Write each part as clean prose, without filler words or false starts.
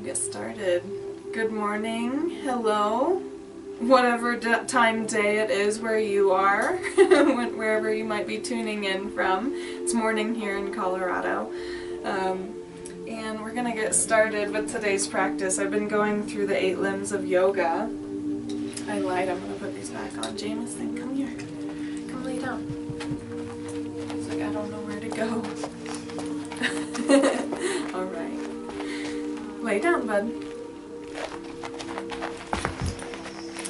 Get started. Good morning, hello, whatever time day it is where you are, wherever you might be tuning in from. It's morning here in Colorado. And we're going to get started with today's practice. I've been going through the 8 limbs of yoga. I lied, I'm going to put these back on. Jameson, come here. Come lay down. He's like, I don't know where to go. Alright. Lay down, bud.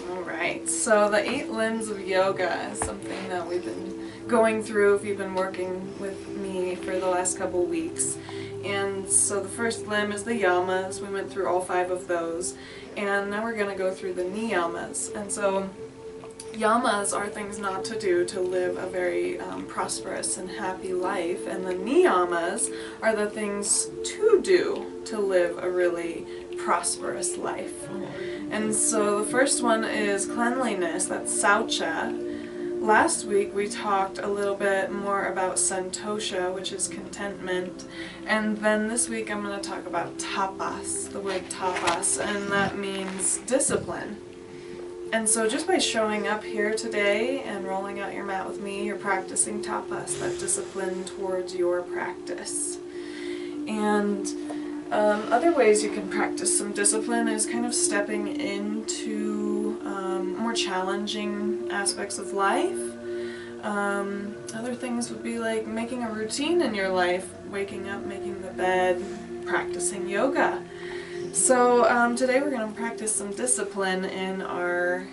Alright, so the 8 limbs of yoga is something that we've been going through if you've been working with me for the last couple weeks. And so the first limb is the yamas. We went through all 5 of those. And now we're going to go through the niyamas. And so yamas are things not to do to live a very prosperous and happy life. And the niyamas are the things to do to live a really prosperous life. And so the first one is cleanliness. That's saucha. Last week we talked a little bit more about santosha, which is contentment, and then this week I'm going to talk about tapas, the word tapas, and that means discipline. And so just by showing up here today and rolling out your mat with me, you're practicing tapas, that discipline towards your practice. And other ways you can practice some discipline is kind of stepping into more challenging aspects of life. Other things would be like making a routine in your life, waking up, making the bed, practicing yoga. So today we're going to practice some discipline in our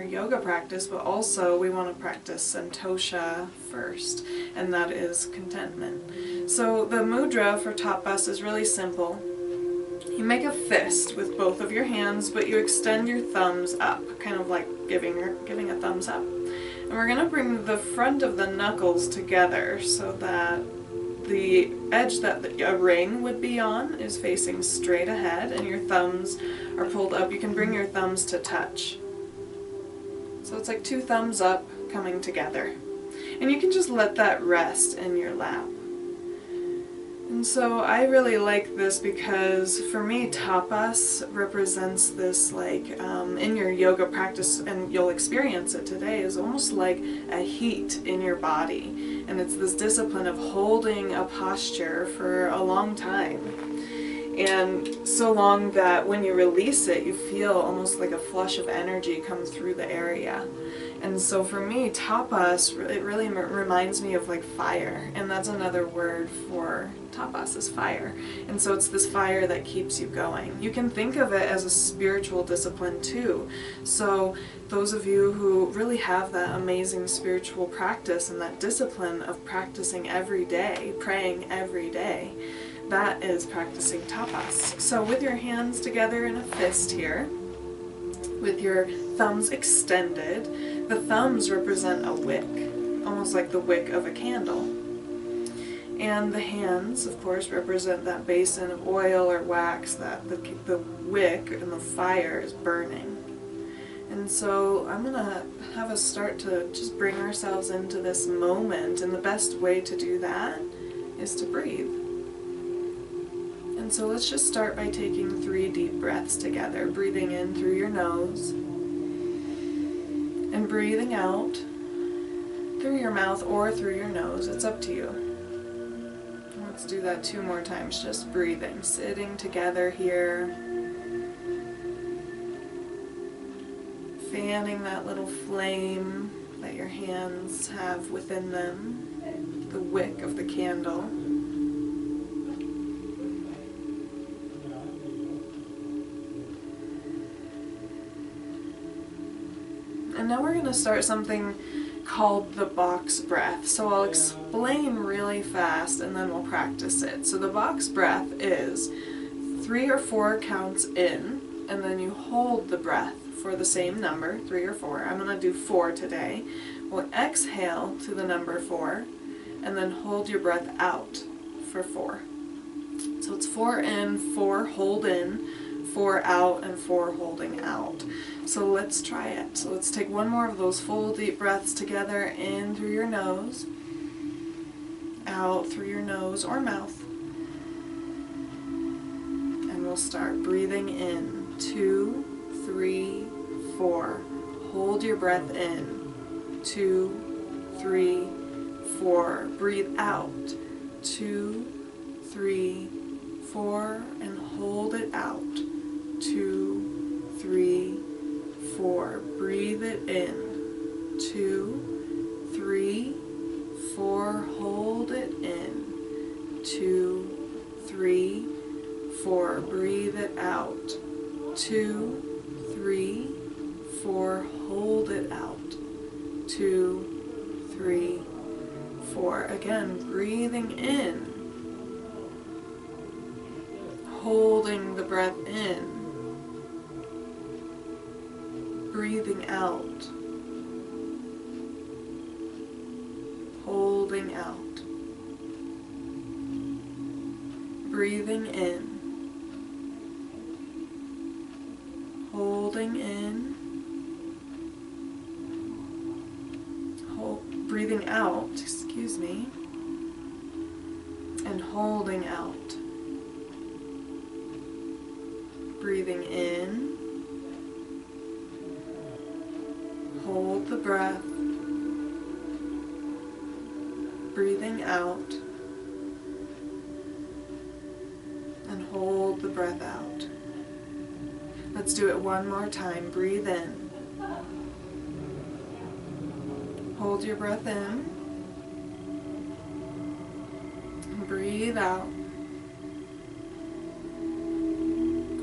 yoga practice, but also we want to practice santosha first, and that is contentment. So the mudra for tapas is really simple. You make a fist with both of your hands, but you extend your thumbs up, kind of like giving a thumbs up. And we're going to bring the front of the knuckles together so that the edge that a ring would be on is facing straight ahead, and your thumbs are pulled up. You can bring your thumbs to touch. So it's like 2 thumbs up coming together. And you can just let that rest in your lap. And so I really like this because for me tapas represents this like in your yoga practice, and you'll experience it today, is almost like a heat in your body. And it's this discipline of holding a posture for a long time. And so long that when you release it, you feel almost like a flush of energy come through the area. And so for me, tapas, it really reminds me of like fire. And that's another word for tapas, is fire. And so it's this fire that keeps you going. You can think of it as a spiritual discipline too. So those of you who really have that amazing spiritual practice and that discipline of practicing every day, praying every day, that is practicing tapas. So with your hands together in a fist here, with your thumbs extended, the thumbs represent a wick, almost like the wick of a candle. And the hands, of course, represent that basin of oil or wax that the wick and the fire is burning. And so I'm going to have us start to just bring ourselves into this moment, and the best way to do that is to breathe. And so let's just start by taking 3 deep breaths together, breathing in through your nose and breathing out through your mouth or through your nose. It's up to you. Let's do that 2 more times, just breathing, sitting together here, fanning that little flame that your hands have within them, the wick of the candle. And now we're going to start something called the box breath. So I'll explain really fast and then we'll practice it. So the box breath is 3 or 4 counts in, and then you hold the breath for the same number, 3 or 4. I'm going to do 4 today. We'll exhale to the number 4, and then hold your breath out for 4. So it's 4 in, 4 hold in, 4 out, and 4 holding out. So let's try it. So let's take 1 more of those full deep breaths together, in through your nose, out through your nose or mouth. And we'll start breathing in. 2, 3, 4. Hold your breath in. 2, 3, 4. Breathe out. 2, 3, 4. And hold it out. 2, 3, 4. Breathe it in. 2, 3, 4. Hold it in. 2, 3, 4. Breathe it out. 2, 3, 4. Hold it out. 2, 3, 4. Again, breathing in. Holding the breath in. Breathing out. Holding out. Breathing in. Holding in. Breathing out, excuse me. And holding out. Breathing in. Hold the breath. Breathing out. And hold the breath out. Let's do it one more time. Breathe in. Hold your breath in. And breathe out.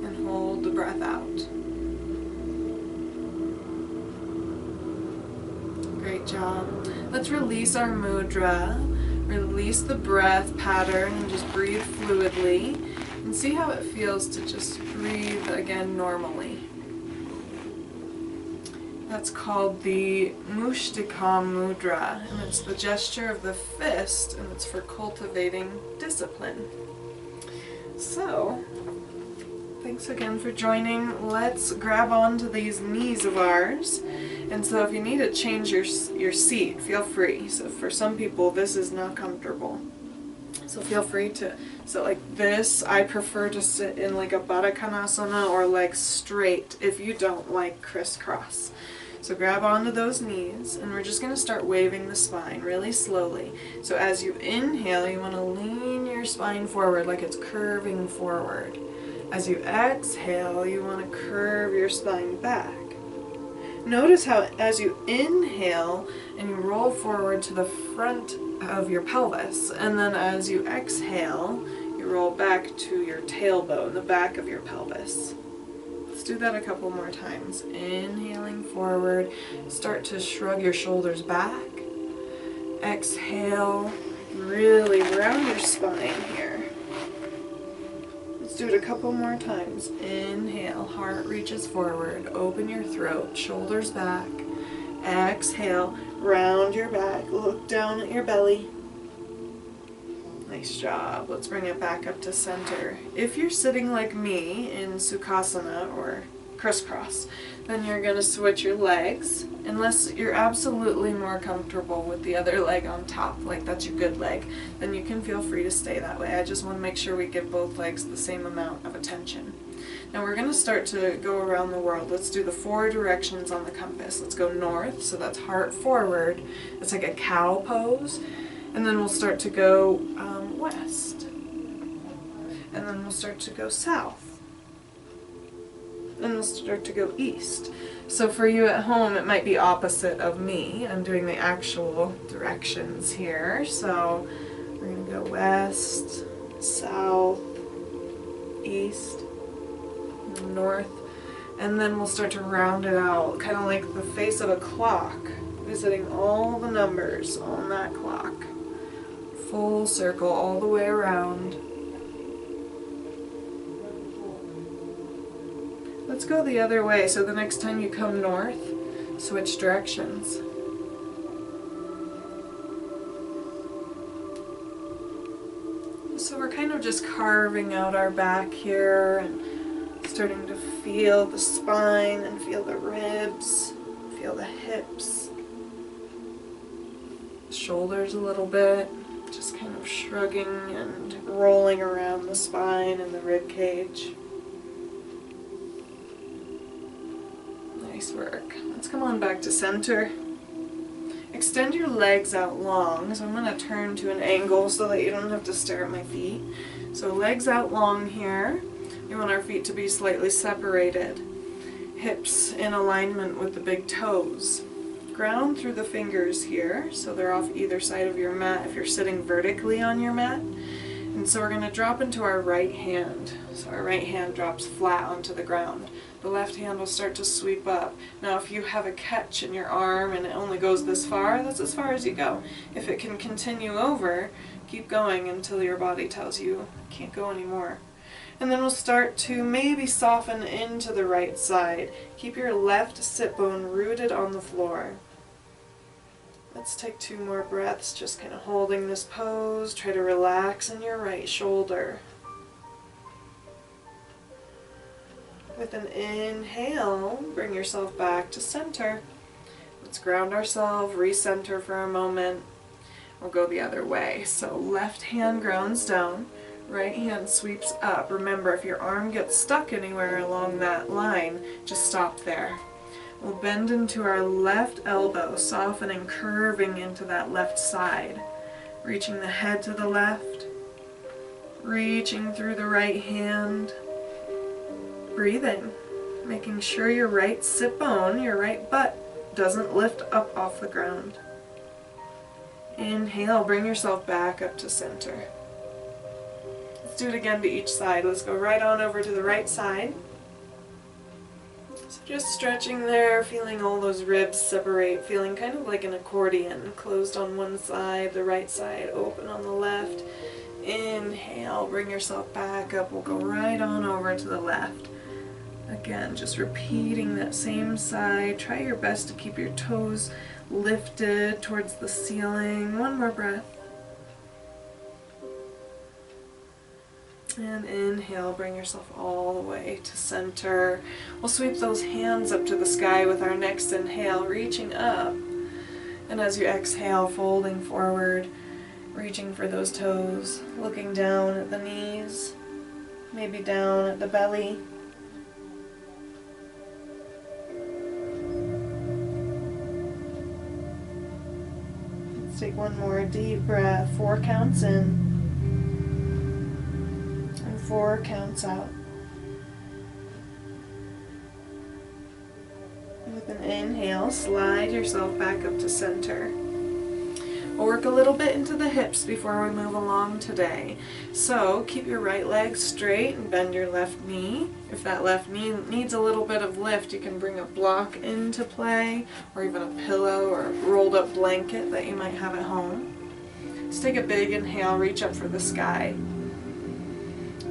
And hold the breath out. Great job. Let's release our mudra. Release the breath pattern and just breathe fluidly. And see how it feels to just breathe again normally. That's called the Mushtikam Mudra, and it's the gesture of the fist, and it's for cultivating discipline. So, thanks again for joining. Let's grab onto these knees of ours. And so if you need to change your seat, feel free. So for some people, this is not comfortable. So feel free to, so like this, I prefer to sit in like a Baddha Konasana or legs straight if you don't like crisscross. So grab onto those knees, and we're just going to start waving the spine really slowly. So as you inhale, you want to lean your spine forward like it's curving forward. As you exhale, you want to curve your spine back. Notice how as you inhale and you roll forward to the front of your pelvis, and then as you exhale, you roll back to your tailbone, the back of your pelvis. Let's do that a couple more times. Inhaling forward, start to shrug your shoulders back. Exhale, really round your spine here. Let's do it a couple more times. Inhale, heart reaches forward, open your throat, shoulders back. Exhale, round your back, look down at your belly. Nice job. Let's bring it back up to center. If you're sitting like me in Sukhasana or crisscross, then you're going to switch your legs, unless you're absolutely more comfortable with the other leg on top, like that's your good leg, then you can feel free to stay that way. I just want to make sure we give both legs the same amount of attention. Now we're going to start to go around the world. Let's do the 4 directions on the compass. Let's go north, so that's heart forward. It's like a cow pose. And then we'll start to go west. And then we'll start to go south. And we'll start to go east. So for you at home, it might be opposite of me. I'm doing the actual directions here. So we're going to go west, south, east, north. And then we'll start to round it out, kind of like the face of a clock, visiting all the numbers on that clock. Full circle all the way around. Let's go the other way, so the next time you come north, switch directions. So we're kind of just carving out our back here and starting to feel the spine and feel the ribs, feel the hips, shoulders a little bit. Just kind of shrugging and rolling around the spine and the rib cage. Nice work. Let's come on back to center. Extend your legs out long, so I'm going to turn to an angle so that you don't have to stare at my feet. So legs out long here. We want our feet to be slightly separated. Hips in alignment with the big toes. Ground through the fingers here, so they're off either side of your mat if you're sitting vertically on your mat. And so we're going to drop into our right hand. So our right hand drops flat onto the ground. The left hand will start to sweep up. Now if you have a catch in your arm and it only goes this far, that's as far as you go. If it can continue over, keep going until your body tells you can't go anymore. And then we'll start to maybe soften into the right side. Keep your left sit bone rooted on the floor. Let's take 2 more breaths, just kind of holding this pose. Try to relax in your right shoulder. With an inhale, bring yourself back to center. Let's ground ourselves, recenter for a moment. We'll go the other way. So left hand grounds down, right hand sweeps up. Remember, if your arm gets stuck anywhere along that line, just stop there. We'll bend into our left elbow, softening, curving into that left side. Reaching the head to the left, reaching through the right hand. Breathing, making sure your right sit bone, your right butt, doesn't lift up off the ground. Inhale, bring yourself back up to center. Let's do it again to each side. Let's go right on over to the right side. So just stretching there, feeling all those ribs separate, feeling kind of like an accordion, closed on one side, the right side open on the left. Inhale, bring yourself back up. We'll go right on over to the left. Again, just repeating that same side. Try your best to keep your toes lifted towards the ceiling. One more breath. And inhale, bring yourself all the way to center. We'll sweep those hands up to the sky with our next inhale, reaching up. And as you exhale, folding forward, reaching for those toes, looking down at the knees, maybe down at the belly. Let's take one more deep breath, 4 counts in. 4 counts out. With an inhale, slide yourself back up to center. We'll work a little bit into the hips before we move along today. So keep your right leg straight and bend your left knee. If that left knee needs a little bit of lift, you can bring a block into play, or even a pillow or a rolled up blanket that you might have at home. Let's take a big inhale, reach up for the sky.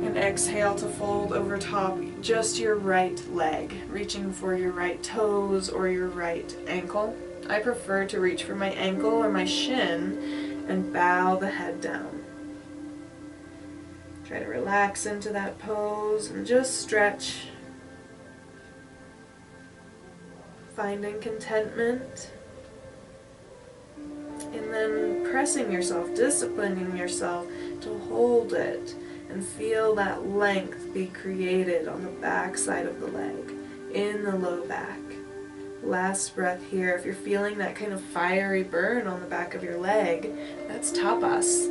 And exhale to fold over top just your right leg, reaching for your right toes or your right ankle. I prefer to reach for my ankle or my shin and bow the head down. Try to relax into that pose and just stretch. Finding contentment. And then pressing yourself, disciplining yourself to hold it. And feel that length be created on the back side of the leg, in the low back. Last breath here. If you're feeling that kind of fiery burn on the back of your leg, that's tapas.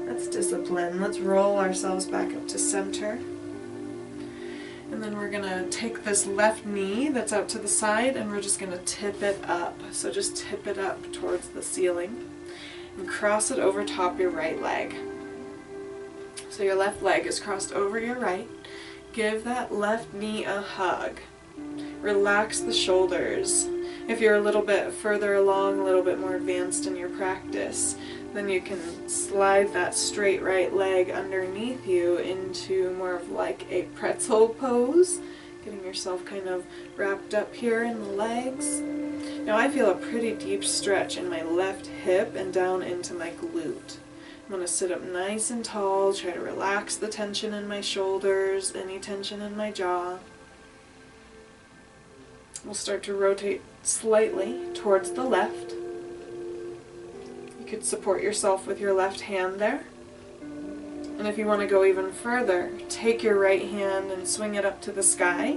That's discipline. Let's roll ourselves back up to center. And then we're going to take this left knee that's out to the side and we're just going to tip it up. So just tip it up towards the ceiling and cross it over top your right leg. So your left leg is crossed over your right. Give that left knee a hug. Relax the shoulders. If you're a little bit further along, a little bit more advanced in your practice, then you can slide that straight right leg underneath you into more of like a pretzel pose, getting yourself kind of wrapped up here in the legs. Now I feel a pretty deep stretch in my left hip and down into my glute. I'm going to sit up nice and tall, try to relax the tension in my shoulders, any tension in my jaw. We'll start to rotate slightly towards the left. You could support yourself with your left hand there. And if you want to go even further, take your right hand and swing it up to the sky.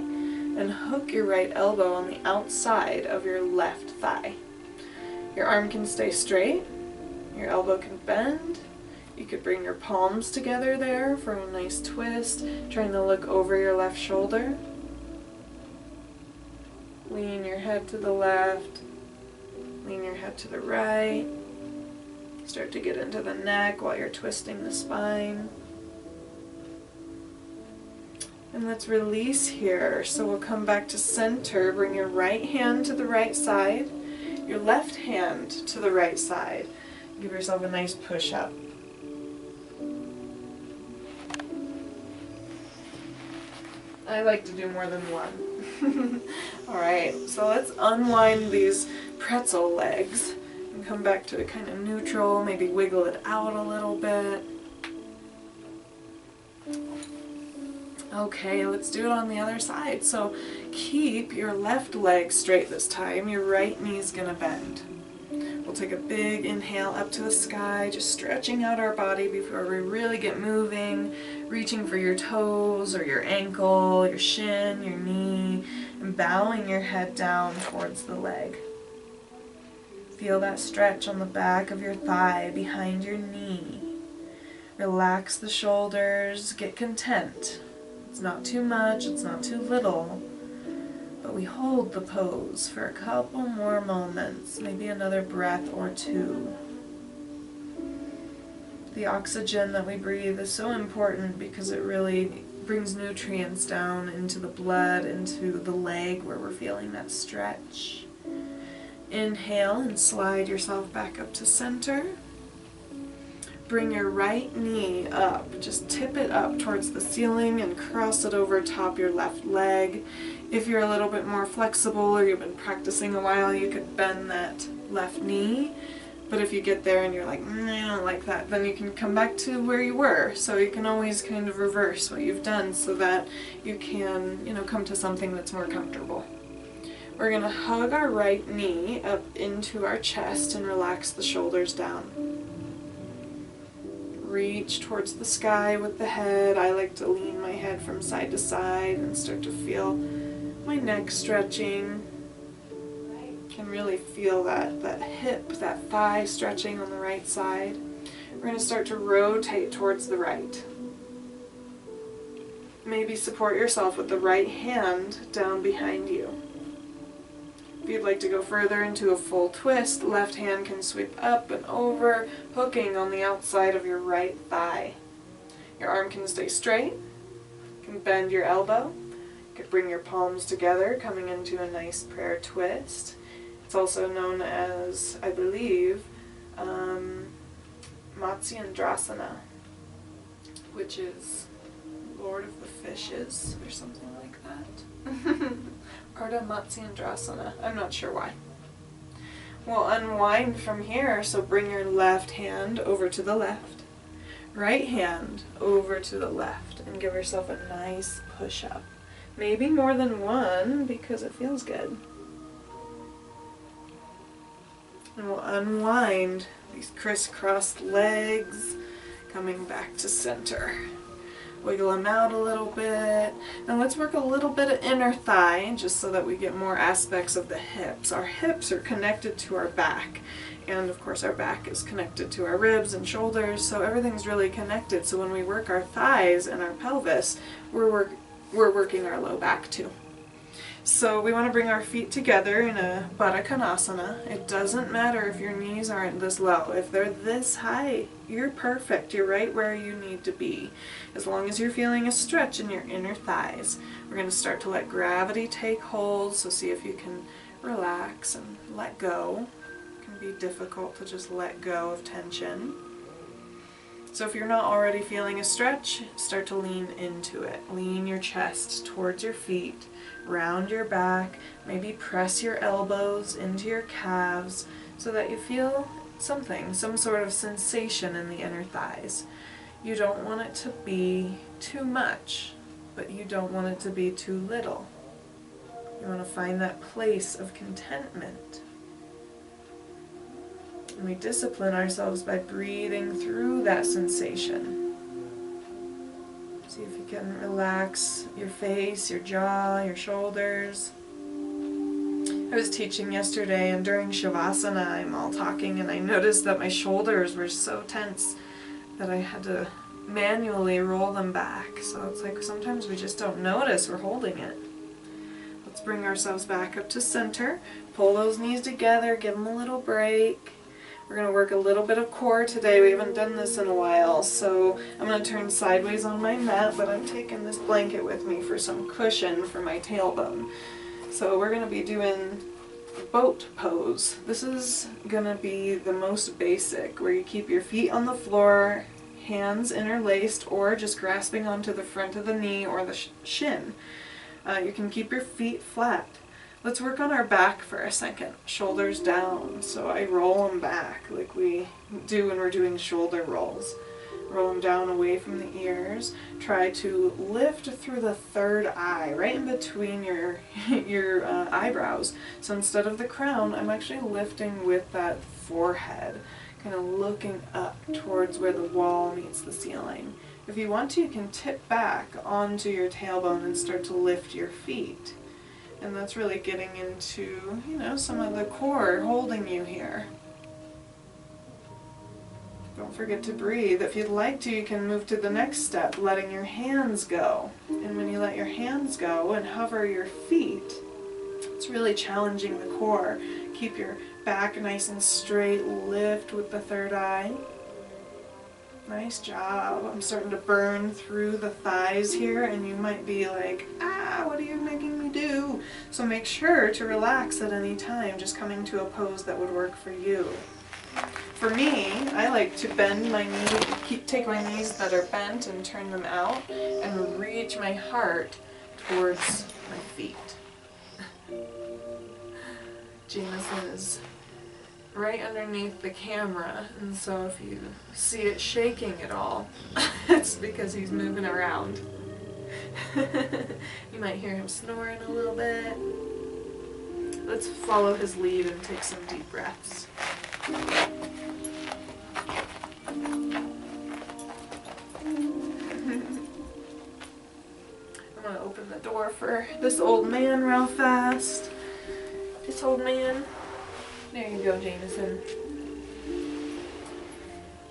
and hook your right elbow on the outside of your left thigh. Your arm can stay straight, your elbow can bend. You could bring your palms together there for a nice twist, trying to look over your left shoulder. Lean your head to the left, lean your head to the right. Start to get into the neck while you're twisting the spine. And let's release here. So we'll come back to center. Bring your right hand to the right side, your left hand to the right side. Give yourself a nice push-up. I like to do more than one. Alright, so let's unwind these pretzel legs and come back to a kind of neutral, maybe wiggle it out a little bit. Okay, let's do it on the other side. So keep your left leg straight this time. Your right knee is going to bend. We'll take a big inhale up to the sky, just stretching out our body before we really get moving, reaching for your toes or your ankle, your shin, your knee, and bowing your head down towards the leg. Feel that stretch on the back of your thigh, behind your knee. Relax the shoulders, get content. It's not too much, it's not too little. But we hold the pose for a couple more moments, maybe another breath or two. The oxygen that we breathe is so important because it really brings nutrients down into the blood, into the leg where we're feeling that stretch. Inhale and slide yourself back up to center. Bring your right knee up, just tip it up towards the ceiling and cross it over top your left leg. If you're a little bit more flexible or you've been practicing a while, you could bend that left knee. But if you get there and you're like, I don't like that, then you can come back to where you were. So you can always kind of reverse what you've done so that you can, come to something that's more comfortable. We're going to hug our right knee up into our chest and relax the shoulders down. Reach towards the sky with the head. I like to lean my head from side to side and start to feel my neck stretching. Can really feel that hip, that thigh stretching on the right side. We're going to start to rotate towards the right. Maybe support yourself with the right hand down behind you. If you'd like to go further into a full twist, left hand can sweep up and over, hooking on the outside of your right thigh. Your arm can stay straight. You can bend your elbow. You can bring your palms together, coming into a nice prayer twist. It's also known as, I believe, Matsyendrasana, which is Lord of the Fishes or something like that. Ardha Matsyendrasana. I'm not sure why. We'll unwind from here, so bring your left hand over to the left, right hand over to the left, and give yourself a nice push-up. Maybe more than one because it feels good. And we'll unwind these crisscrossed legs, coming back to center. Wiggle them out a little bit. Now let's work a little bit of inner thigh, just so that we get more aspects of the hips. Our hips are connected to our back, and of course our back is connected to our ribs and shoulders, so everything's really connected. So when we work our thighs and our pelvis, we're working our low back too. So we want to bring our feet together in a Baddha Konasana. It doesn't matter if your knees aren't this low. If they're this high, you're perfect. You're right where you need to be. As long as you're feeling a stretch in your inner thighs. We're going to start to let gravity take hold, so see if you can relax and let go. It can be difficult to just let go of tension. So if you're not already feeling a stretch, start to lean into it. Lean your chest towards your feet. Round your back, maybe press your elbows into your calves so that you feel something, some sort of sensation in the inner thighs. You don't want it to be too much, but you don't want it to be too little. You want to find that place of contentment. And we discipline ourselves by breathing through that sensation. See if you can Relax your face, your jaw, your shoulders. I was teaching yesterday, and during Shavasana I'm all talking, and I noticed that my shoulders were so tense that I had to manually roll them back. So it's like sometimes we just don't notice we're holding it. Let's bring ourselves back up to center. Pull those knees together, give them a little break. We're going to work a little bit of core today. We haven't done this in a while, so I'm going to turn sideways on my mat, but I'm taking this blanket with me for some cushion for my tailbone. So we're going to be doing boat pose. This is going to be the most basic, where you keep your feet on the floor, hands interlaced, or just grasping onto the front of the knee or the shin. You can keep your feet flat. Let's work on our back for a second. Shoulders down. So I roll them back like we do when we're doing shoulder rolls. Roll them down away from the ears. Try to lift through the third eye, right in between your eyebrows. So instead of the crown, I'm actually lifting with that forehead, kind of looking up towards where the wall meets the ceiling. If you want to, you can tip back onto your tailbone and start to lift your feet. And that's really getting into, some of the core holding you here. Don't forget to breathe. If you'd like to, you can move to the next step, letting your hands go. And when you let your hands go and hover your feet, it's really challenging the core. Keep your back nice and straight, lift with the third eye. Nice job. I'm starting to burn through the thighs here, and you might be like, what are you making me do? So make sure to relax at any time, just coming to a pose that would work for you. For me, I like to bend my knee, take my knees that are bent and turn them out, and reach my heart towards my feet. Jameson is right underneath the camera, and so if you see it shaking at all, it's because he's moving around. You might hear him snoring a little bit. Let's follow his lead and take some deep breaths. I'm going to open the door for this old man real fast. This old man. There you go, Jameson.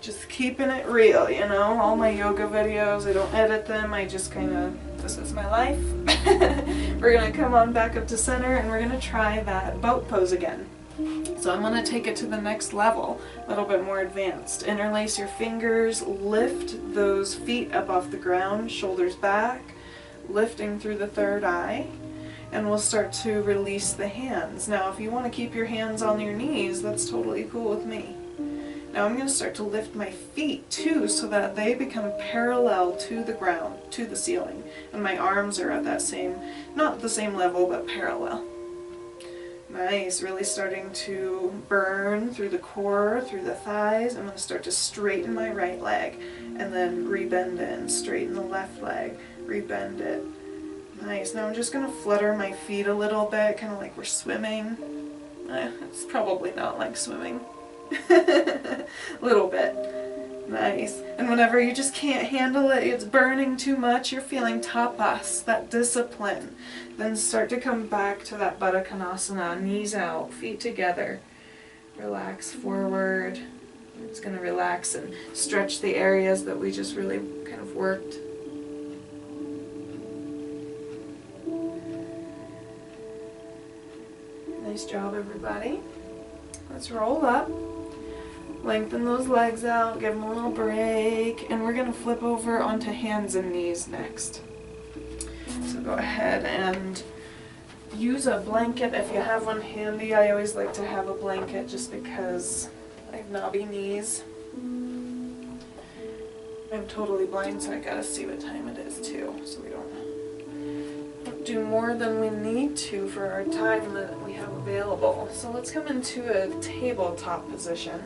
Just keeping it real, all my yoga videos, I don't edit them, I just this is my life. We're going to come on back up to center, and we're going to try that boat pose again. So I'm going to take it to the next level, a little bit more advanced. Interlace your fingers, lift those feet up off the ground, shoulders back, lifting through the third eye. And we'll start to release the hands. Now, if you want to keep your hands on your knees, that's totally cool with me. Now I'm going to start to lift my feet too, so that they become parallel to the ground, to the ceiling. And my arms are at that not the same level, but parallel. Nice, really starting to burn through the core, through the thighs. I'm going to start to straighten my right leg, and then rebend it, and straighten the left leg, rebend it. Nice. Now I'm just going to flutter my feet a little bit, kind of like we're swimming. It's probably not like swimming. A little bit. Nice. And whenever you just can't handle it, it's burning too much, you're feeling tapas, that discipline, then start to come back to that Baddha Konasana, knees out, feet together. Relax forward. It's going to relax and stretch the areas that we just really kind of worked. Nice job, everybody. Let's roll up. Lengthen those legs out, give them a little break, and we're going to flip over onto hands and knees next. So go ahead and use a blanket if you have one handy. I always like to have a blanket just because I have knobby knees. I'm totally blind, so I gotta see what time it is too, so we don't do more than we need to for our time that we have available. So let's come into a tabletop position.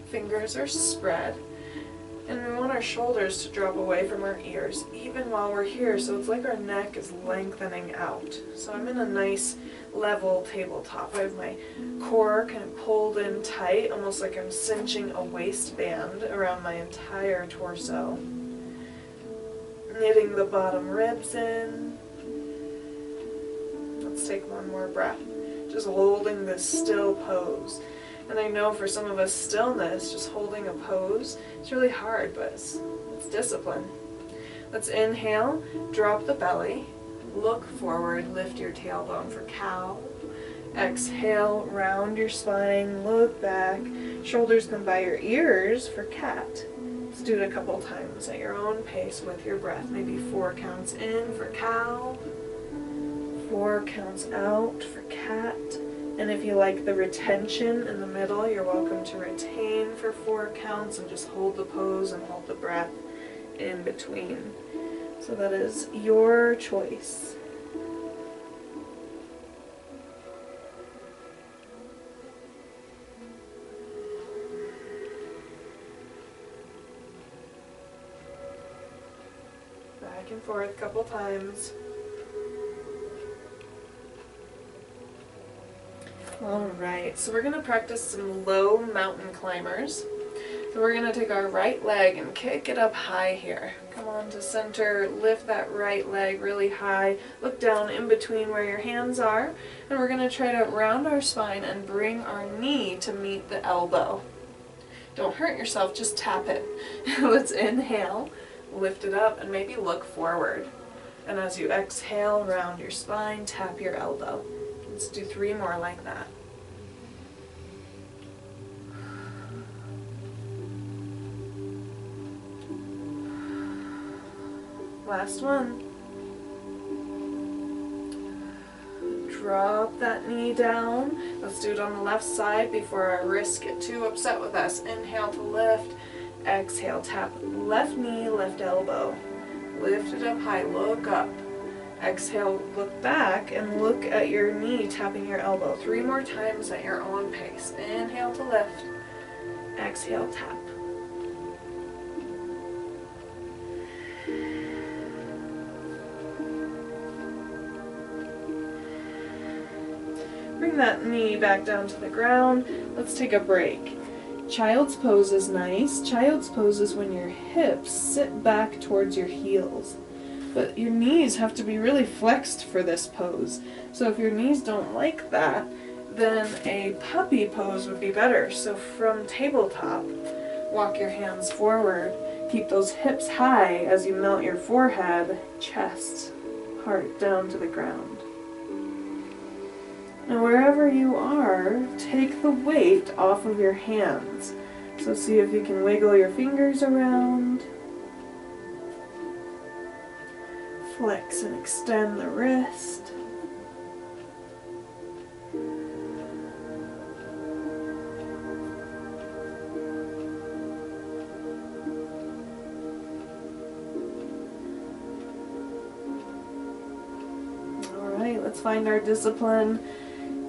Fingers are spread, and we want our shoulders to drop away from our ears even while we're here, so it's like our neck is lengthening out. So I'm in a nice level tabletop. I have my core kind of pulled in tight, almost like I'm cinching a waistband around my entire torso. knitting the bottom ribs in. Let's take one more breath. Just holding this still pose. And I know for some of us stillness, just holding a pose, it's really hard, but it's discipline. Let's inhale, drop the belly, look forward, lift your tailbone for cow. Exhale, round your spine, look back, shoulders come by your ears for cat. Let's do it a couple times at your own pace with your breath. Maybe 4 counts in for cow, 4 counts out for cat. And if you like the retention in the middle, you're welcome to retain for 4 counts and just hold the pose and hold the breath in between. So that is your choice. Back and forth a couple times. Alright, so we're going to practice some low mountain climbers. So we're going to take our right leg and kick it up high here. Come on to center, lift that right leg really high, look down in between where your hands are, and we're going to try to round our spine and bring our knee to meet the elbow. Don't hurt yourself, just tap it. Let's inhale, lift it up, and maybe look forward. And as you exhale, round your spine, tap your elbow. Let's do 3 more like that. Last one. Drop that knee down. Let's do it on the left side before our wrists get too upset with us. Inhale to lift. Exhale, tap left knee, left elbow. Lift it up high, look up. Exhale, look back and look at your knee tapping your elbow. 3 more times at your own pace. Inhale to lift. Exhale, tap. Bring that knee back down to the ground. Let's take a break. Child's pose is nice. Child's pose is when your hips sit back towards your heels. But your knees have to be really flexed for this pose. So if your knees don't like that, then a puppy pose would be better. So from tabletop, walk your hands forward. Keep those hips high as you melt your forehead, chest, heart down to the ground. Now wherever you are, take the weight off of your hands. So see if you can wiggle your fingers around. Flex and extend the wrist. Alright, let's find our discipline.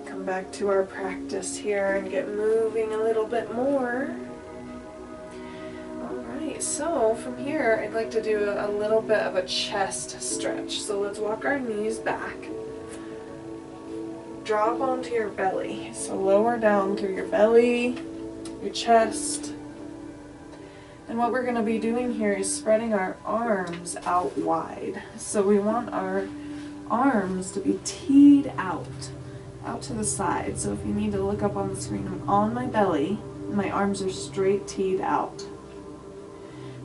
Come back to our practice here and get moving a little bit more. Alright, so from here I'd like to do a little bit of a chest stretch. So let's walk our knees back. Drop onto your belly. So lower down through your belly, your chest. And what we're going to be doing here is spreading our arms out wide. So we want our arms to be teed out to the side. So if you need to look up on the screen, I'm on my belly, my arms are straight teed out.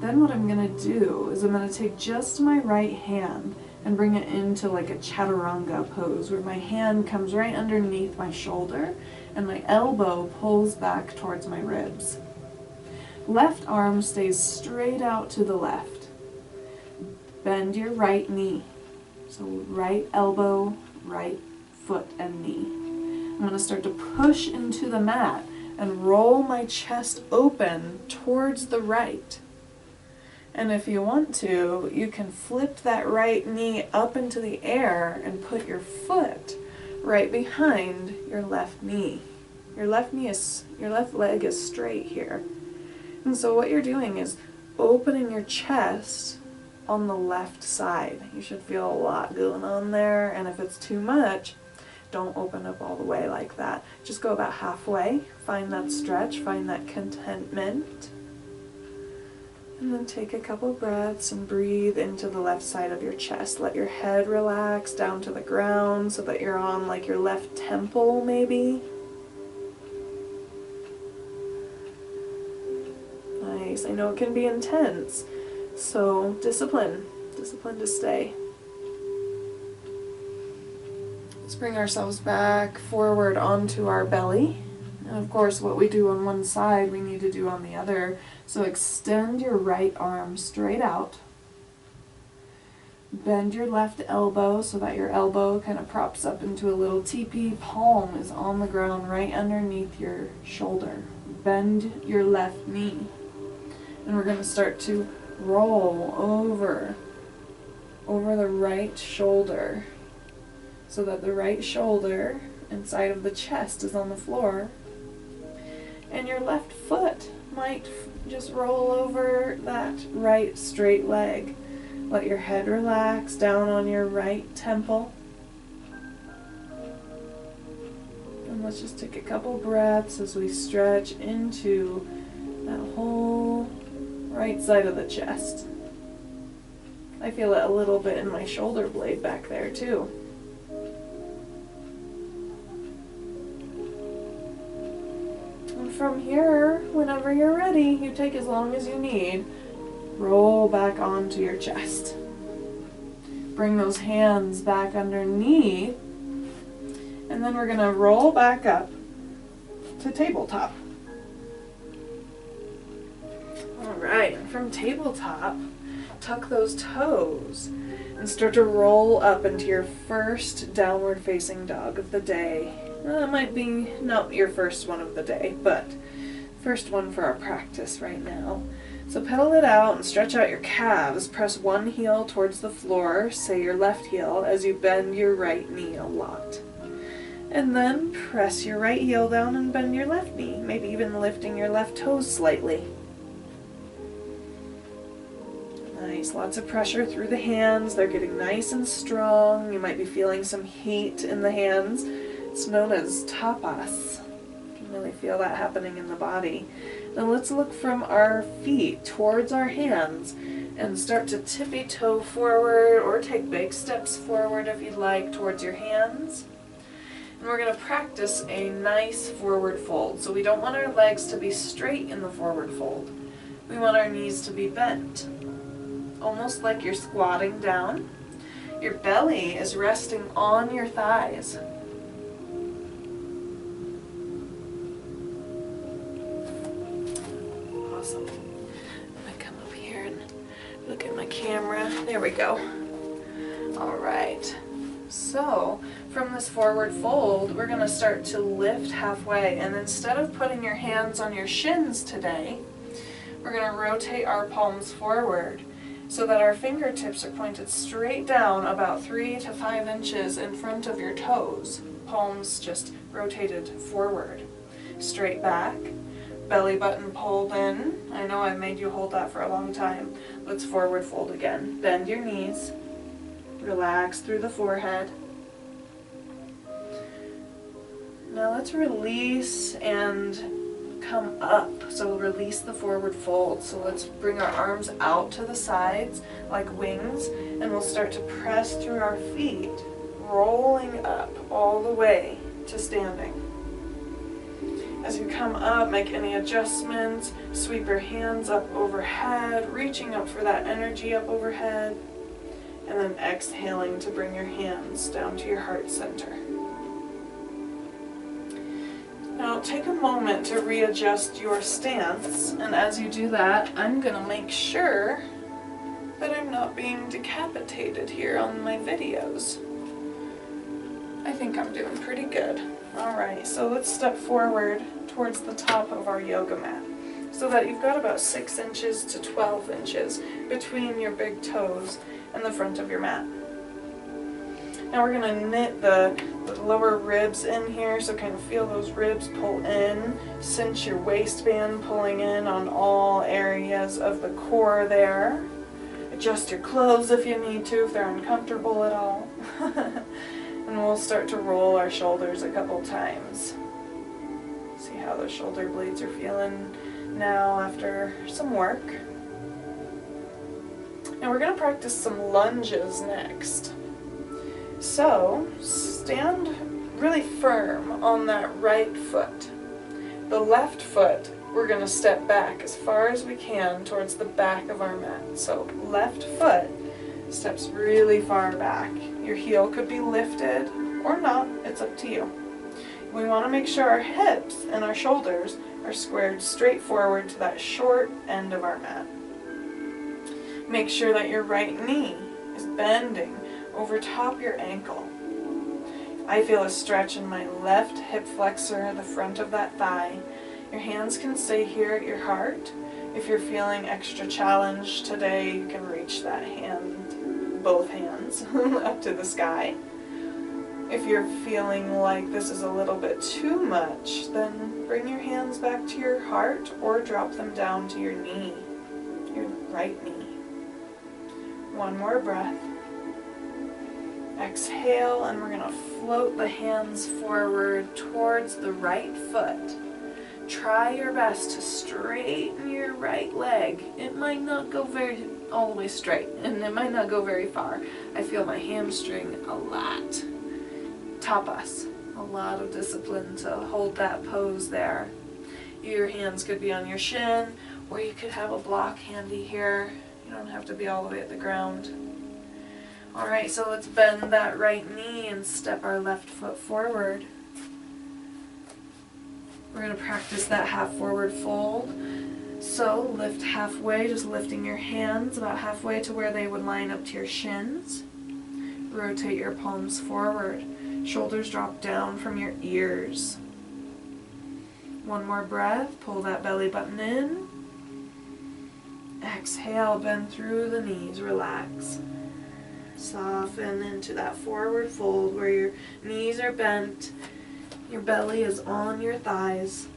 Then what I'm going to do is I'm going to take just my right hand and bring it into like a Chaturanga pose, where my hand comes right underneath my shoulder and my elbow pulls back towards my ribs. Left arm stays straight out to the left. Bend your right knee. So right elbow, right foot and knee. I'm going to start to push into the mat and roll my chest open towards the right. And if you want to, you can flip that right knee up into the air and put your foot right behind your left knee. Your left leg is straight here. And so what you're doing is opening your chest on the left side. You should feel a lot going on there, and if it's too much, don't open up all the way like that. Just go about halfway, find that stretch, find that contentment. And then take a couple breaths and breathe into the left side of your chest. Let your head relax down to the ground so that you're on like your left temple maybe. Nice. I know it can be intense, so discipline to stay. Let's bring ourselves back forward onto our belly. And of course, what we do on one side, we need to do on the other. So extend your right arm straight out. Bend your left elbow so that your elbow kind of props up into a little teepee. Palm is on the ground right underneath your shoulder. Bend your left knee. And we're going to start to roll over the right shoulder so that the right shoulder inside of the chest is on the floor. And your left foot might just roll over that right straight leg. Let your head relax down on your right temple. And let's just take a couple breaths as we stretch into that whole right side of the chest. I feel it a little bit in my shoulder blade back there too. And from here, whenever you're ready, you take as long as you need. Roll back onto your chest. Bring those hands back underneath. And then we're going to roll back up to tabletop. Alright, and from tabletop, tuck those toes and start to roll up into your first downward facing dog of the day. Well, it might be not your first one of the day, but first one for our practice right now. So pedal it out and stretch out your calves. Press one heel towards the floor, say your left heel, as you bend your right knee a lot. And then press your right heel down and bend your left knee, maybe even lifting your left toes slightly. Nice, lots of pressure through the hands. They're getting nice and strong. You might be feeling some heat in the hands. It's known as tapas. You can really feel that happening in the body. Now let's look from our feet towards our hands and start to tippy toe forward or take big steps forward if you'd like towards your hands. And we're going to practice a nice forward fold. So we don't want our legs to be straight in the forward fold. We want our knees to be bent, almost like you're squatting down. Your belly is resting on your thighs. Awesome. I'm going to come up here and look at my camera. There we go. All right. So from this forward fold, we're going to start to lift halfway. And instead of putting your hands on your shins today, we're going to rotate our palms forward so that our fingertips are pointed straight down about 3 to 5 inches in front of your toes. Palms just rotated forward. Straight back. Belly button pulled in. I know I've made you hold that for a long time. Let's forward fold again. Bend your knees. Relax through the forehead. Now let's release and come up. So we'll release the forward fold. So let's bring our arms out to the sides like wings, and we'll start to press through our feet, rolling up all the way to standing. As you come up, make any adjustments, sweep your hands up overhead, reaching up for that energy up overhead, and then exhaling to bring your hands down to your heart center. Now take a moment to readjust your stance, and as you do that, I'm going to make sure that I'm not being decapitated here on my videos. I think I'm doing pretty good. Alright, so let's step forward towards the top of our yoga mat so that you've got about 6 inches to 12 inches between your big toes and the front of your mat. Now we're going to knit the lower ribs in here, so kind of feel those ribs pull in, cinch your waistband pulling in on all areas of the core there. Adjust your clothes if you need to, if they're uncomfortable at all. And we'll start to roll our shoulders a couple times. See how those shoulder blades are feeling now after some work. Now we're going to practice some lunges next. So, stand really firm on that right foot. The left foot, we're going to step back as far as we can towards the back of our mat. So, left foot steps really far back. Your heel could be lifted or not, it's up to you. We want to make sure our hips and our shoulders are squared straight forward to that short end of our mat. Make sure that your right knee is bending over top your ankle. I feel a stretch in my left hip flexor, the front of that thigh. Your hands can stay here at your heart. If you're feeling extra challenged today, you can reach that hand, both hands, up to the sky. If you're feeling like this is a little bit too much, then bring your hands back to your heart or drop them down to your knee, your right knee. One more breath. Exhale, and we're going to float the hands forward towards the right foot. Try your best to straighten your right leg. It might not go all the way straight, and it might not go very far. I feel my hamstring a lot. Tapas, a lot of discipline to hold that pose there. Your hands could be on your shin, or you could have a block handy here. You don't have to be all the way at the ground. Alright, so let's bend that right knee and step our left foot forward. We're going to practice that half forward fold. So lift halfway, just lifting your hands about halfway to where they would line up to your shins. Rotate your palms forward. Shoulders drop down from your ears. One more breath, pull that belly button in. Exhale, bend through the knees, relax. Soften into that forward fold where your knees are bent, your belly is on your thighs.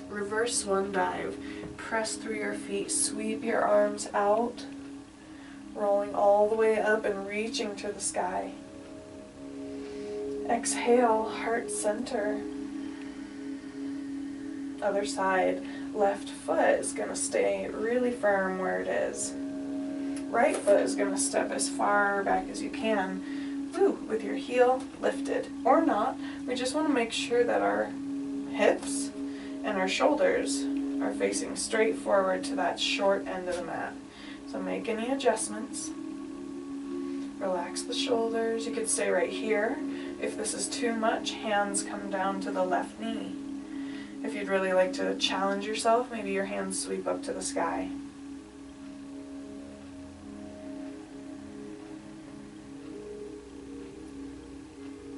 Reverse swan dive. Press through your feet, sweep your arms out, rolling all the way up and reaching to the sky. Exhale, heart center. Other side, left foot is going to stay really firm where it is. Right foot is going to step as far back as you can, with your heel lifted or not. We just want to make sure that our hips and our shoulders are facing straight forward to that short end of the mat. So make any adjustments. Relax the shoulders. You could stay right here. If this is too much, hands come down to the left knee. If you'd really like to challenge yourself, maybe your hands sweep up to the sky.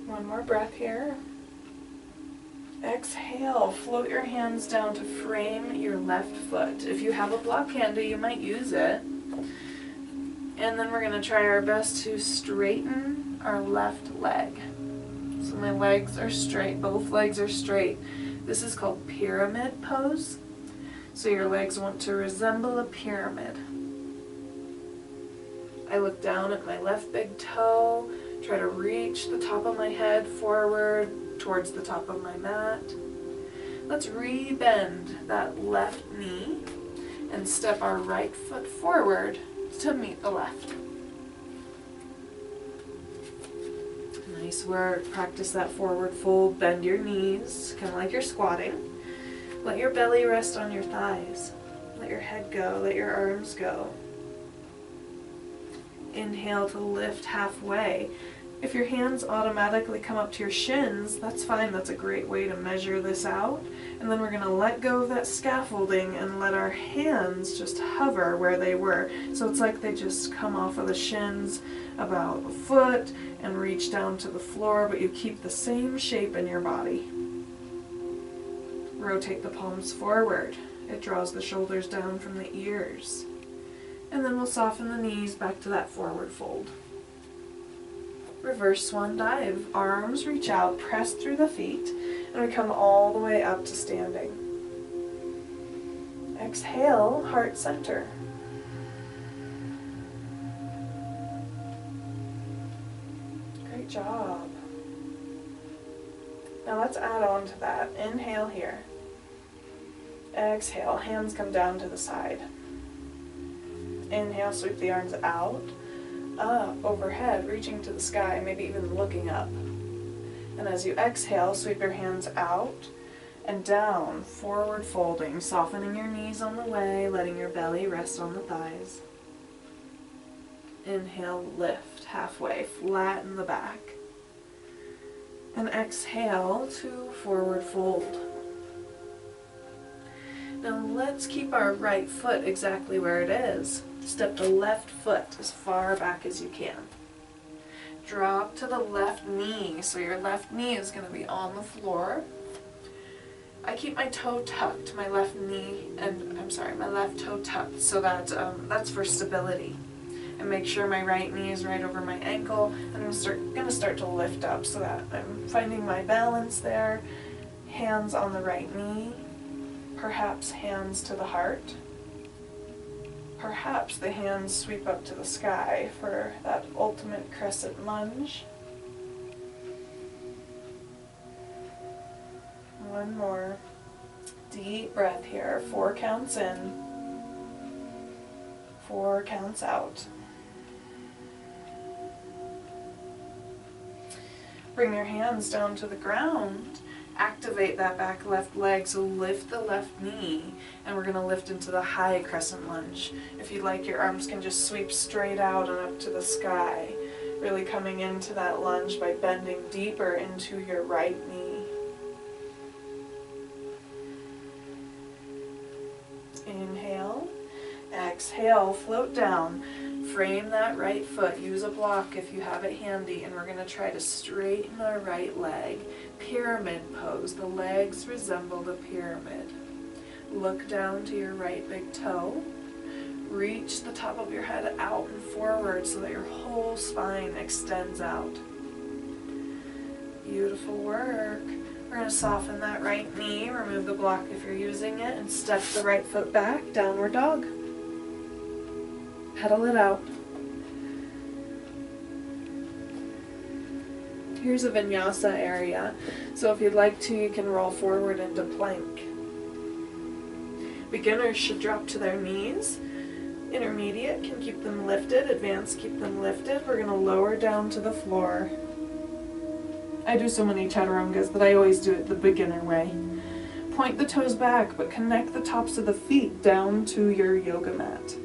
One more breath here. Exhale, float your hands down to frame your left foot. If you have a block handy, you might use it. And then we're going to try our best to straighten our left leg. So my legs are straight, both legs are straight. This is called pyramid pose. So your legs want to resemble a pyramid. I look down at my left big toe, try to reach the top of my head forward towards the top of my mat. Let's re-bend that left knee and step our right foot forward to meet the left. Nice work. Practice that forward fold. Bend your knees, kind of like you're squatting. Let your belly rest on your thighs. Let your head go. Let your arms go. Inhale to lift halfway. If your hands automatically come up to your shins, that's fine. That's a great way to measure this out. And then we're going to let go of that scaffolding and let our hands just hover where they were. So it's like they just come off of the shins about a foot and reach down to the floor, but you keep the same shape in your body. Rotate the palms forward. It draws the shoulders down from the ears. And then we'll soften the knees back to that forward fold. Reverse swan dive. Arms reach out, press through the feet, and we come all the way up to standing. Exhale, heart center. Great job. Now let's add on to that. Inhale here. Exhale, hands come down to the side. Inhale, sweep the arms out, up, overhead, reaching to the sky, maybe even looking up. And as you exhale, sweep your hands out and down, forward folding, softening your knees on the way, letting your belly rest on the thighs. Inhale, lift halfway, flatten the back. And exhale to forward fold. Now let's keep our right foot exactly where it is. Step the left foot as far back as you can. Drop to the left knee, so your left knee is going to be on the floor. I keep my toe tucked, my left toe tucked, so that that's for stability. And make sure my right knee is right over my ankle. And I'm going to start to lift up so that I'm finding my balance there. Hands on the right knee, perhaps hands to the heart. Perhaps the hands sweep up to the sky for that ultimate crescent lunge. One more. Deep breath here. 4 counts in. 4 counts out. Bring your hands down to the ground. Activate that back left leg, so lift the left knee, and we're going to lift into the high crescent lunge. If you like, your arms can just sweep straight out and up to the sky, really coming into that lunge by bending deeper into your right knee. Inhale, exhale, float down. Frame that right foot, use a block if you have it handy, and we're going to try to straighten our right leg. Pyramid pose, the legs resemble the pyramid. Look down to your right big toe. Reach the top of your head out and forward so that your whole spine extends out. Beautiful work. We're going to soften that right knee, remove the block if you're using it, and step the right foot back, downward dog. Pedal it out. Here's a vinyasa area, so if you'd like to, you can roll forward into plank. Beginners should drop to their knees. Intermediate can keep them lifted. Advanced, keep them lifted. We're going to lower down to the floor. I do so many chaturangas that I always do it the beginner way. Point the toes back, but connect the tops of the feet down to your yoga mat.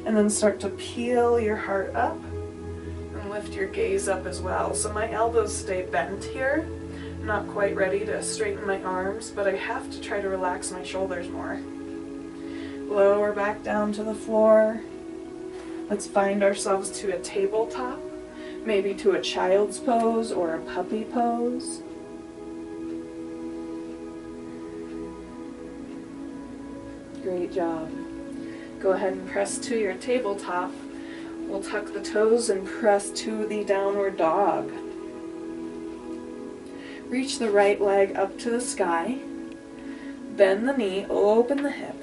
And then start to peel your heart up and lift your gaze up as well. So my elbows stay bent here. I'm not quite ready to straighten my arms, but I have to try to relax my shoulders more. Lower back down to the floor. Let's find ourselves to a tabletop, maybe to a child's pose or a puppy pose. Great job. Go ahead and press to your tabletop. We'll tuck the toes and press to the downward dog. Reach the right leg up to the sky. Bend the knee, open the hip.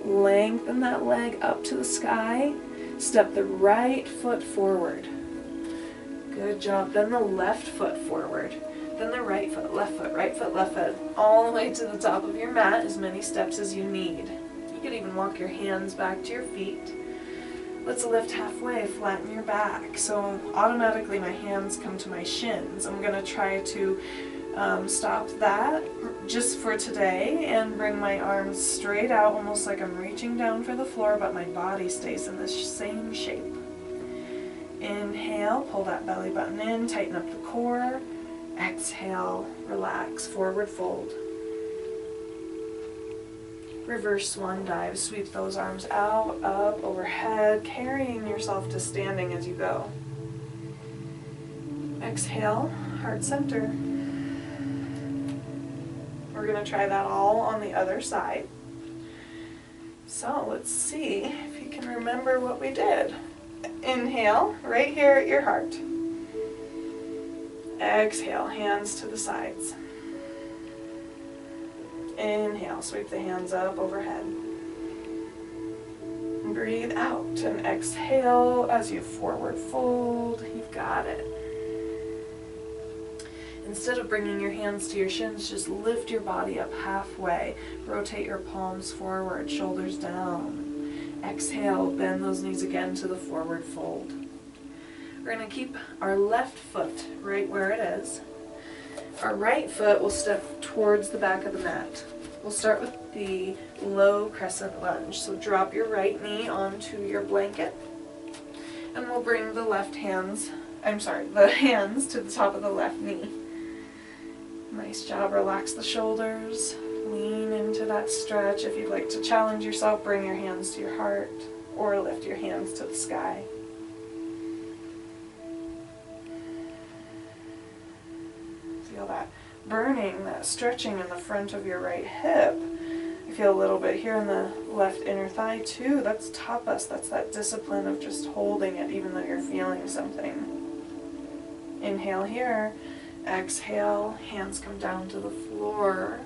Lengthen that leg up to the sky. Step the right foot forward. Good job. Then the left foot forward. Then the right foot, right foot, left foot. All the way to the top of your mat, as many steps as you need. You can even walk your hands back to your feet. Let's lift halfway, flatten your back. So automatically my hands come to my shins. I'm going to try to stop that just for today and bring my arms straight out, almost like I'm reaching down for the floor, but my body stays in the same shape. Inhale, pull that belly button in, tighten up the core. Exhale, relax, forward fold. Reverse swan dive, sweep those arms out, up, overhead, carrying yourself to standing as you go. Exhale, heart center. We're going to try that all on the other side. So let's see if you can remember what we did. Inhale, right here at your heart. Exhale, hands to the sides. Inhale, sweep the hands up overhead. Breathe out and exhale as you forward fold. You've got it. Instead of bringing your hands to your shins, just lift your body up halfway. Rotate your palms forward, shoulders down. Exhale, bend those knees again to the forward fold. We're going to keep our left foot right where it is. Our right foot will step towards the back of the mat. We'll start with the low crescent lunge. So drop your right knee onto your blanket, and we'll bring the hands to the top of the left knee. Nice job. Relax the shoulders. Lean into that stretch. If you'd like to challenge yourself, bring your hands to your heart or lift your hands to the sky. Feel that burning, that stretching in the front of your right hip. I feel a little bit here in the left inner thigh too. That's tapas. That's that discipline of just holding it even though you're feeling something. Inhale here. Exhale. Hands come down to the floor.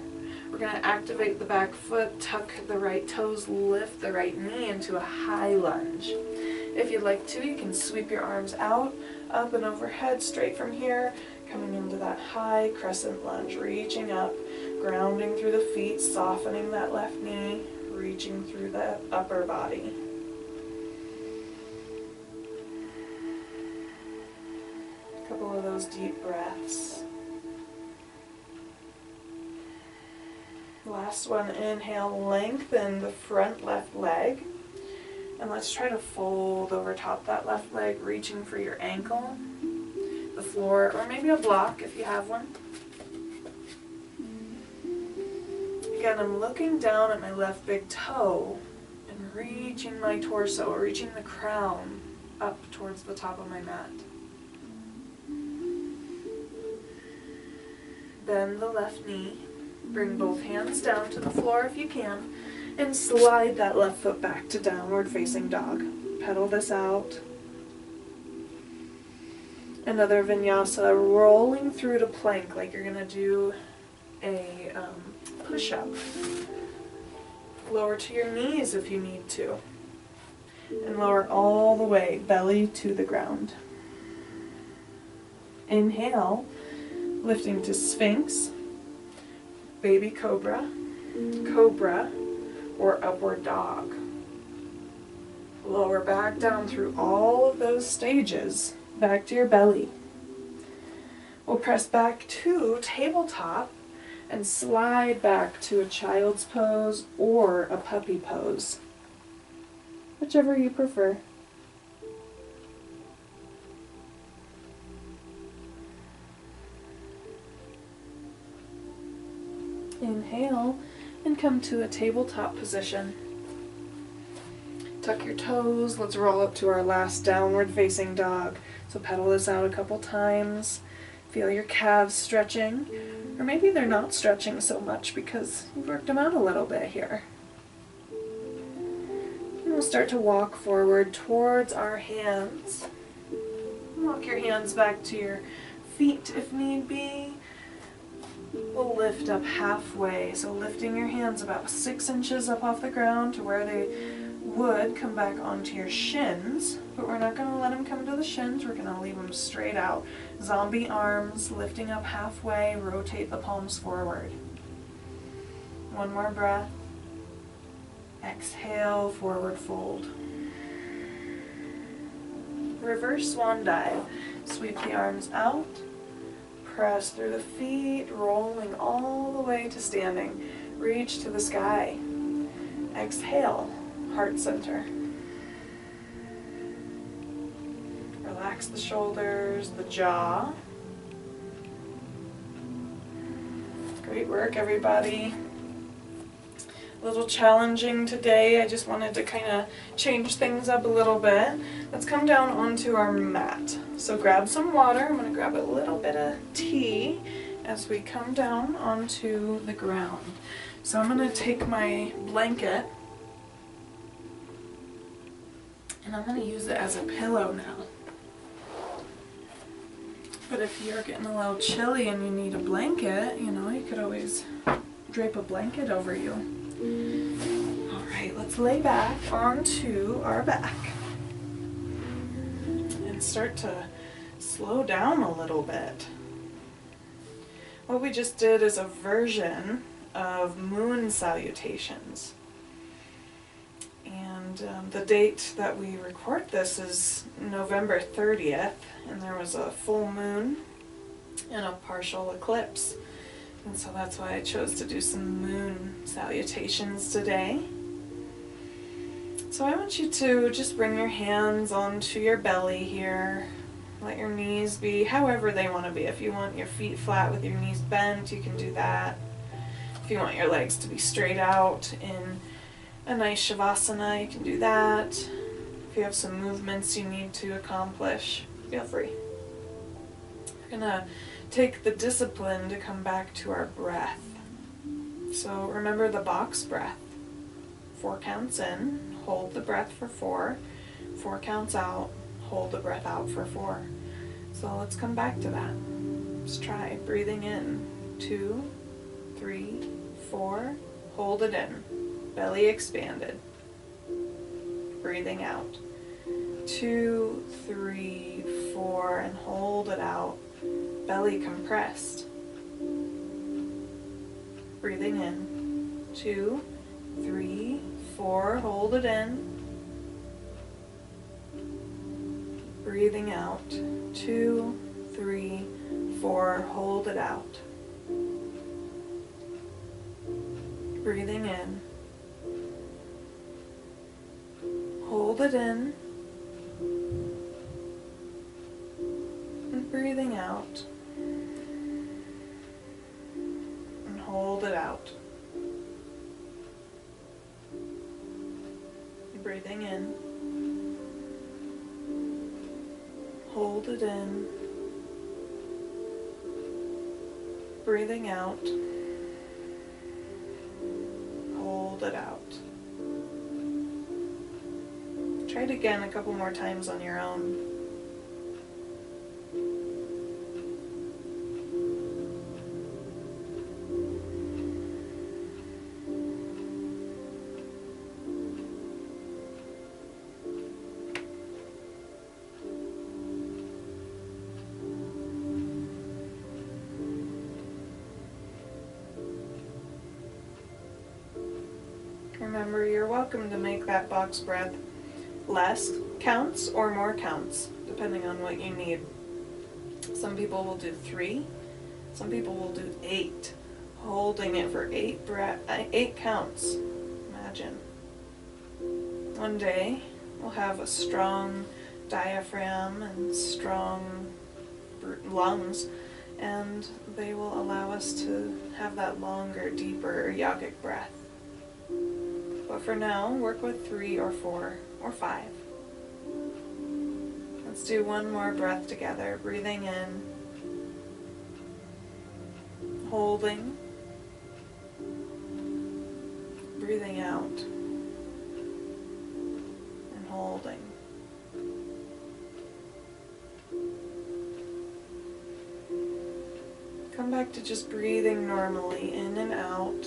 We're going to activate the back foot, tuck the right toes, lift the right knee into a high lunge. If you'd like to, you can sweep your arms out, up and overhead, straight from here, coming into that high crescent lunge, reaching up, grounding through the feet, softening that left knee, reaching through the upper body. A couple of those deep breaths. Last one, inhale, lengthen the front left leg. And let's try to fold over top that left leg, reaching for your ankle, the floor, or maybe a block if you have one. Again, I'm looking down at my left big toe and reaching my torso, reaching the crown up towards the top of my mat. Bend the left knee. Bring both hands down to the floor if you can, and slide that left foot back to downward facing dog. Pedal this out. Another vinyasa, rolling through to plank like you're going to do a push-up. Lower to your knees if you need to. And lower all the way, belly to the ground. Inhale, lifting to Sphinx, baby cobra, cobra, or upward dog. Lower back down through all of those stages, back to your belly. We'll press back to tabletop and slide back to a child's pose or a puppy pose, whichever you prefer. Inhale and come to a tabletop position. Tuck your toes. Let's roll up to our last downward facing dog. So pedal this out a couple times. Feel your calves stretching, or maybe they're not stretching so much because you've worked them out a little bit here. And we'll start to walk forward towards our hands. Walk your hands back to your feet if need be. We'll lift up halfway, so lifting your hands about 6 inches up off the ground to where they would come back onto your shins, but we're not going to let them come to the shins, we're going to leave them straight out. Zombie arms, lifting up halfway, rotate the palms forward. One more breath. Exhale, forward fold. Reverse swan dive. Sweep the arms out. Press through the feet, rolling all the way to standing. Reach to the sky. Exhale, heart center. Relax the shoulders, the jaw. Great work, everybody. A little challenging today. I just wanted to kind of change things up a little bit. Let's come down onto our mat. So grab some water. I'm going to grab a little bit of tea as we come down onto the ground. So I'm going to take my blanket and I'm going to use it as a pillow now. But if you're getting a little chilly and you need a blanket, you know, you could always drape a blanket over you. Alright, let's lay back onto our back and start to slow down a little bit. What we just did is a version of moon salutations. And And the date that we record this is November 30th, and there was a full moon and a partial eclipse. And so that's why I chose to do some moon salutations today. So I want you to just bring your hands onto your belly here. Let your knees be however they want to be. If you want your feet flat with your knees bent, you can do that. If you want your legs to be straight out in a nice shavasana, you can do that. If you have some movements you need to accomplish, feel free. We're gonna take the discipline to come back to our breath. So remember the box breath. 4 counts in, hold the breath for 4. 4 counts out, hold the breath out for 4. So let's come back to that. Let's try breathing in. 2, 3, 4. Hold it in. Belly expanded. Breathing out. 2, 3, 4, and hold it out. Belly compressed. Breathing in. 2, 3, 4. Hold it in. Breathing out. 2, 3, 4. Hold it out. Breathing in. Hold it in. And breathing out. And hold it out. Breathing in. Hold it in. Breathing out. Hold it out. Try it again a couple more times on your own. Remember, you're welcome to make that box breath less counts or more counts, depending on what you need. Some people will do 3, some people will do 8, holding it for 8 counts. Imagine. One day, we'll have a strong diaphragm and strong lungs, and they will allow us to have that longer, deeper yogic breath. But for now, work with 3 or 4 or 5. Let's do one more breath together. Breathing in, holding, breathing out, and holding. Come back to just breathing normally in and out.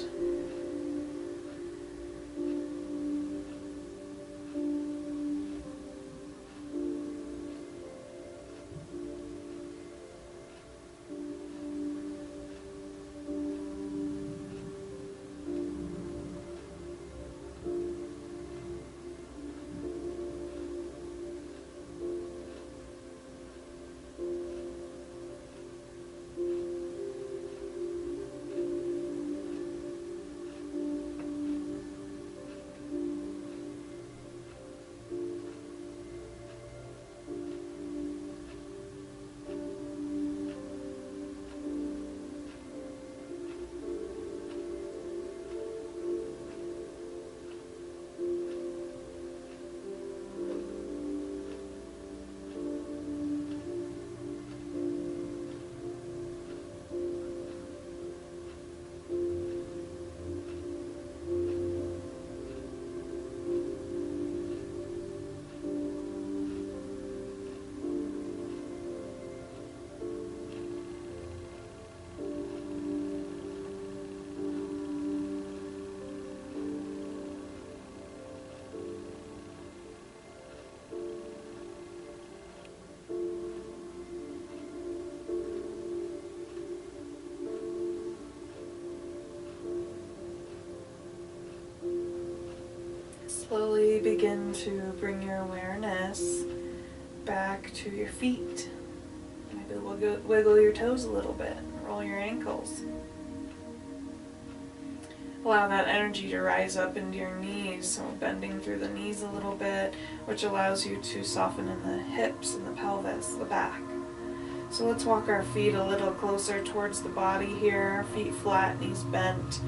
begin to bring your awareness back to your feet. Maybe wiggle your toes a little bit, roll your ankles. Allow that energy to rise up into your knees, so bending through the knees a little bit, which allows you to soften in the hips and the pelvis, the back. So let's walk our feet a little closer towards the body here, feet flat, knees bent,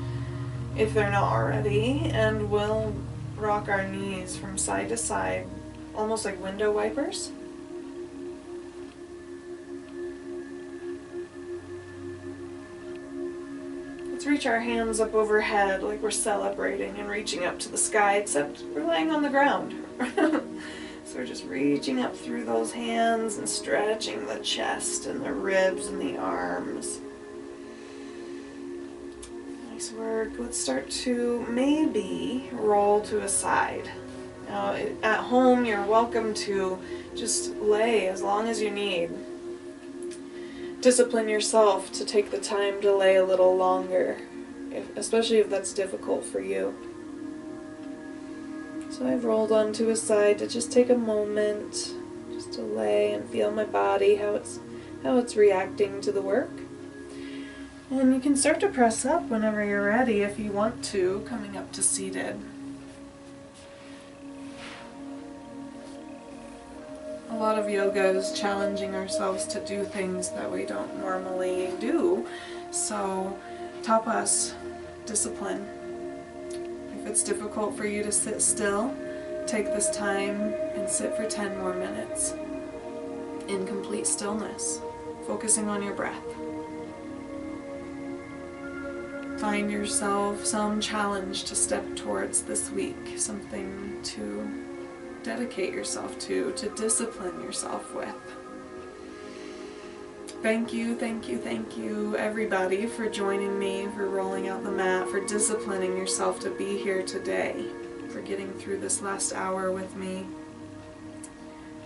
if they're not already, and we'll rock our knees from side to side, almost like window wipers. Let's reach our hands up overhead like we're celebrating and reaching up to the sky, except we're laying on the ground. So we're just reaching up through those hands and stretching the chest and the ribs and the arms. Nice work. Let's start to maybe roll to a side. Now, at home, you're welcome to just lay as long as you need. Discipline yourself to take the time to lay a little longer, especially if that's difficult for you. So I've rolled onto a side to just take a moment, just to lay and feel my body, how it's reacting to the work. And you can start to press up whenever you're ready if you want to, coming up to seated. A lot of yoga is challenging ourselves to do things that we don't normally do. So, tapas, discipline. If it's difficult for you to sit still, take this time and sit for 10 more minutes in complete stillness, focusing on your breath. Find yourself some challenge to step towards this week, something to dedicate yourself to discipline yourself with. Thank you, everybody, for joining me, for rolling out the mat, for disciplining yourself to be here today, for getting through this last hour with me.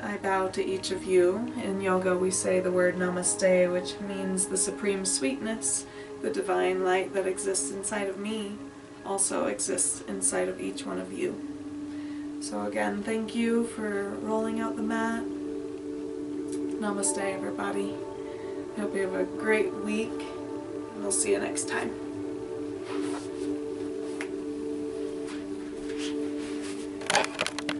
I bow to each of you. In yoga we say the word namaste, which means the supreme sweetness, the divine light that exists inside of me, also exists inside of each one of you. So again, thank you for rolling out the mat. Namaste, everybody. I hope you have a great week, and we'll see you next time.